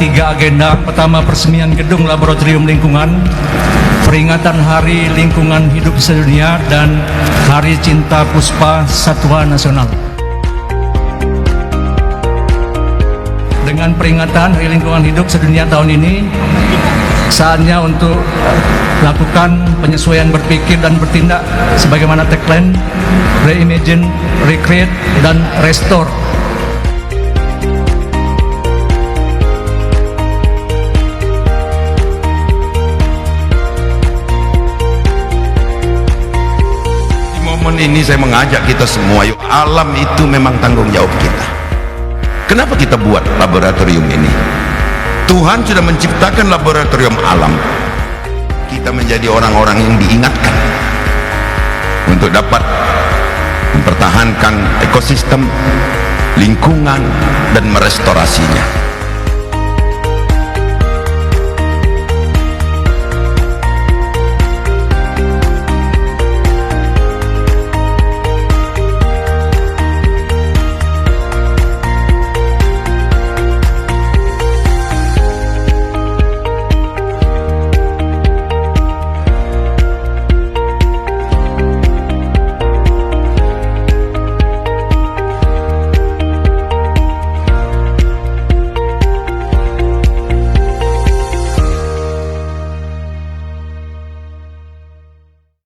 3 agenda. Pertama, peresmian gedung laboratorium lingkungan, peringatan Hari Lingkungan Hidup Sedunia, dan Hari Cinta Puspa Satwa Nasional. Dengan peringatan Hari Lingkungan Hidup Sedunia tahun ini, saatnya untuk lakukan penyesuaian berpikir dan bertindak sebagaimana tagline Reimagine, Recreate, dan Restore. Di momen ini saya mengajak kita semua, yuk, alam itu memang tanggung jawab kita. Kenapa kita buat laboratorium ini? Tuhan sudah menciptakan laboratorium alam. Kita menjadi orang-orang yang diingatkan untuk dapat mempertahankan ekosistem, lingkungan, dan merestorasinya.